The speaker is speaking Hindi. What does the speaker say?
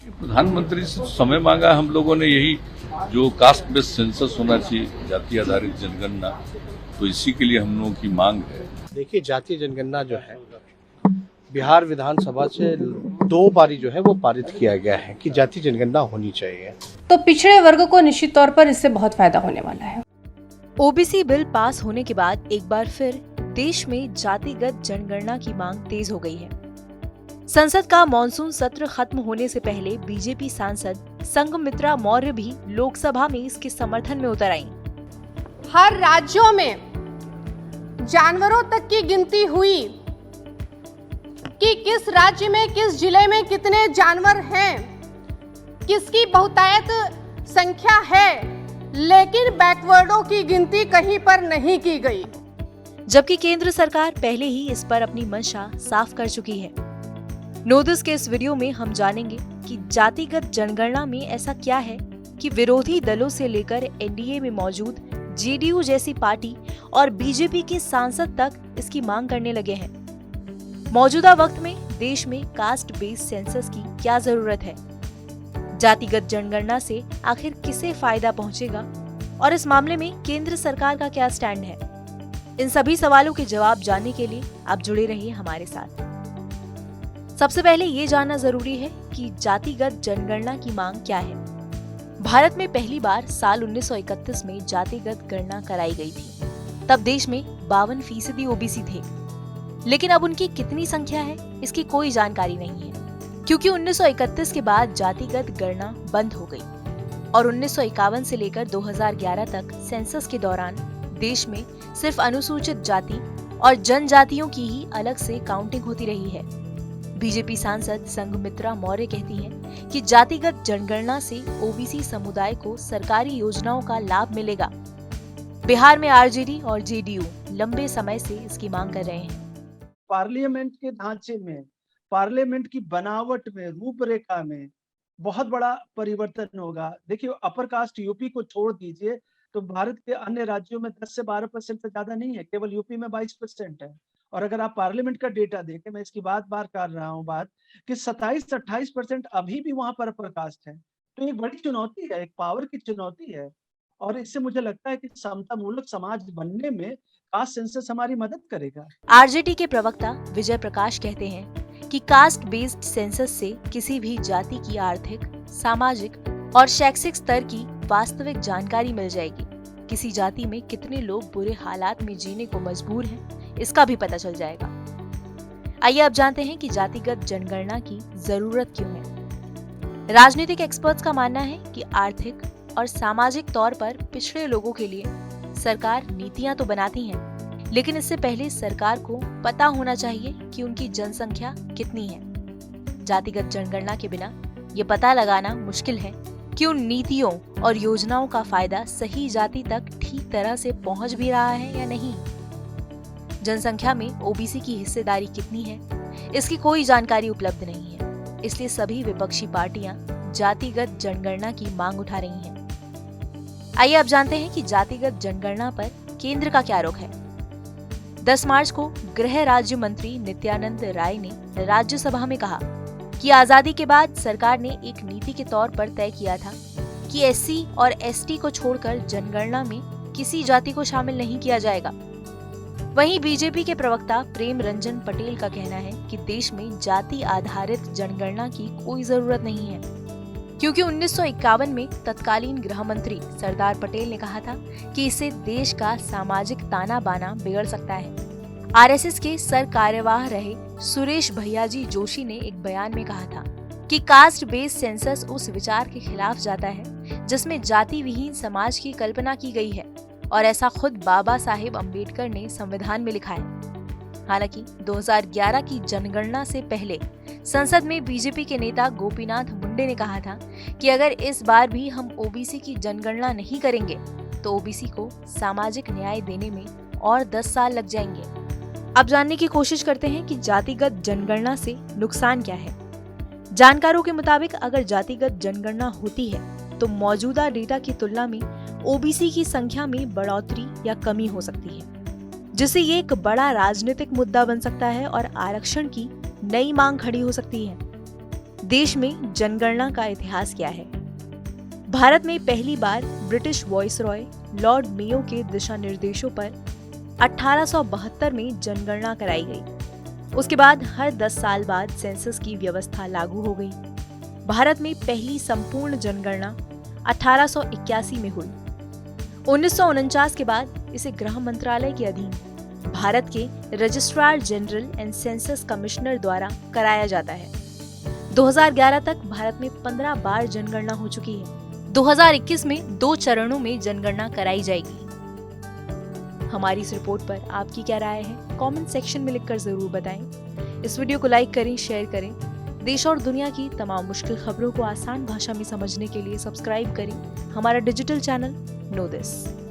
प्रधानमंत्री से समय मांगा हम लोगों ने, यही जो कास्ट बेस्ड सेंसस होना चाहिए, जाति आधारित जनगणना, तो इसी के लिए हम लोगों की मांग है। देखिए, जातीय जनगणना जो है बिहार विधानसभा से 2 बारी जो है वो पारित किया गया है कि जातीय जनगणना होनी चाहिए। तो पिछड़े वर्ग को निश्चित तौर पर इससे बहुत फायदा होने वाला है। ओबीसी बिल पास होने के बाद एक बार फिर देश में जातिगत जनगणना की मांग तेज हो गई है। संसद का मॉनसून सत्र खत्म होने से पहले बीजेपी सांसद संघमित्रा मौर्य भी लोकसभा में इसके समर्थन में उतर आईं। हर राज्यों में जानवरों तक की गिनती हुई कि किस राज्य में, किस जिले में कितने जानवर हैं, किसकी बहुतायत संख्या है, लेकिन बैकवर्डों की गिनती कहीं पर नहीं की गई। जबकि केंद्र सरकार पहले ही इस पर अपनी मंशा साफ कर चुकी है। नोटिस के इस वीडियो में हम जानेंगे कि जातिगत जनगणना में ऐसा क्या है कि विरोधी दलों से लेकर एनडीए में मौजूद जेडीयू जैसी पार्टी और बीजेपी के सांसद तक इसकी मांग करने लगे हैं। मौजूदा वक्त में देश में कास्ट बेस्ड सेंसस की क्या जरूरत है, जातिगत जनगणना से आखिर किसे फायदा पहुंचेगा और इस मामले में केंद्र सरकार का क्या स्टैंड है, इन सभी सवालों के जवाब जानने के लिए आप जुड़े रहिए हमारे साथ। सबसे पहले ये जानना जरूरी है कि जातिगत जनगणना की मांग क्या है। भारत में पहली बार साल 1931 में जातिगत गणना कराई गई थी। तब देश में 52% ओबीसी थे, लेकिन अब उनकी कितनी संख्या है इसकी कोई जानकारी नहीं है, क्योंकि 1931 के बाद जातिगत गणना बंद हो गई और 1951 से लेकर 2011 तक सेंसस के दौरान देश में सिर्फ अनुसूचित जाति और जनजातियों की ही अलग से काउंटिंग होती रही है। बीजेपी सांसद संघमित्रा मौर्य कहती हैं कि जातिगत जनगणना से ओबीसी समुदाय को सरकारी योजनाओं का लाभ मिलेगा। बिहार में आरजेडी और जेडीयू लंबे समय से इसकी मांग कर रहे हैं। पार्लियामेंट के ढांचे में, पार्लियामेंट की बनावट में, रूपरेखा में बहुत बड़ा परिवर्तन होगा। देखिए, अपर कास्ट यूपी को छोड़ दीजिए तो भारत के अन्य राज्यों में 10 से 12% से ज्यादा नहीं है, केवल यूपी में 22% है। और अगर आप पार्लियामेंट का डेटा देखें, मैं इसकी बार कर रहा हूँ बात, कि 27-28% अभी भी वहां पर अपर कास्ट है। तो एक बड़ी चुनौती है, एक पावर की चुनौती है, और इससे मुझे लगता है कि समता मूलक समाज बनने में कास्ट सेंसस हमारी मदद करेगा। आरजेडी के प्रवक्ता विजय प्रकाश कहते हैं कि कास्ट बेस्ड सेंसस से किसी भी जाति की आर्थिक, सामाजिक और शैक्षिक स्तर की वास्तविक जानकारी मिल जाएगी। किसी जाति में कितने लोग बुरे हालात में जीने को मजबूर हैं, इसका भी पता चल जाएगा। आइए अब जानते हैं कि जातिगत जनगणना की जरूरत क्यों है। राजनीतिक एक्सपर्ट्स का मानना है कि आर्थिक और सामाजिक तौर पर पिछड़े लोगों के लिए सरकार नीतियां तो बनाती है, लेकिन इससे पहले सरकार को पता होना चाहिए कि उनकी जनसंख्या कितनी है। जातिगत जनगणना के बिना ये पता लगाना मुश्किल है कि उन नीतियों और योजनाओं का फायदा सही जाति तक ठीक तरह से पहुंच भी रहा है या नहीं। जनसंख्या में ओबीसी की हिस्सेदारी कितनी है, इसकी कोई जानकारी उपलब्ध नहीं है। इसलिए सभी विपक्षी पार्टियां जातिगत जनगणना की मांग उठा रही हैं। आइए अब जानते हैं कि जातिगत जनगणना पर केंद्र का क्या रुख है। 10 मार्च को गृह राज्य मंत्री नित्यानंद राय ने राज्यसभा में कहा कि आजादी के बाद सरकार ने एक नीति के तौर पर तय किया था कि एससी और एसटी को छोड़कर जनगणना में किसी जाति को शामिल नहीं किया जाएगा। वहीं बीजेपी के प्रवक्ता प्रेम रंजन पटेल का कहना है कि देश में जाति आधारित जनगणना की कोई जरूरत नहीं है, क्योंकि 1951 में तत्कालीन गृह मंत्री सरदार पटेल ने कहा था कि इससे देश का सामाजिक ताना बाना बिगड़ सकता है। आरएसएस के सर कार्यवाह रहे सुरेश भैयाजी जोशी ने एक बयान में कहा था कि कास्ट बेस्ड सेंसस उस विचार के खिलाफ जाता है जिसमें जाति विहीन समाज की कल्पना की गई है, और ऐसा खुद बाबा साहेब अम्बेडकर ने संविधान में लिखा है। हालांकि 2011 की जनगणना से पहले संसद में बीजेपी के नेता गोपीनाथ मुंडे ने कहा था कि अगर इस बार भी हम ओबीसी की जनगणना नहीं करेंगे तो ओबीसी को सामाजिक न्याय देने में और 10 साल लग जाएंगे। अब जानने की कोशिश करते हैं कि जातिगत जनगणना से नुकसान क्या है। जानकारों के मुताबिक अगर जातिगत जनगणना होती है तो मौजूदा डेटा की तुलना में ओबीसी की संख्या में बढ़ोतरी या कमी हो सकती है, जिससे ये एक बड़ा राजनीतिक मुद्दा बन सकता है और आरक्षण की नई मांग खड़ी हो सकती है। देश में जनगणना का इतिहास क्या है। भारत में पहली बार ब्रिटिश वॉइसरॉय लॉर्ड मेयो के दिशा निर्देशों पर 1872 में जनगणना कराई गई। उसके बाद हर 10 साल बाद सेंसस की व्यवस्था लागू हो गई। भारत में पहली संपूर्ण जनगणना 1881 में हुई। 1949 के बाद इसे गृह मंत्रालय के अधीन भारत के registrar general and census commissioner द्वारा कराया जाता है। 2011 तक भारत में 15 बार जनगणना हो चुकी है। 2021 में 2 चरणों में जनगणना कराई जाएगी। हमारी इस रिपोर्ट पर आपकी क्या राय है, कमेंट सेक्शन में लिखकर जरूर बताएं। इस वीडियो को लाइक करें, शेयर करें। देश और दुनिया की तमाम मुश्किल खबरों को आसान भाषा में समझने के लिए सब्सक्राइब करें हमारा डिजिटल चैनल नो दिस।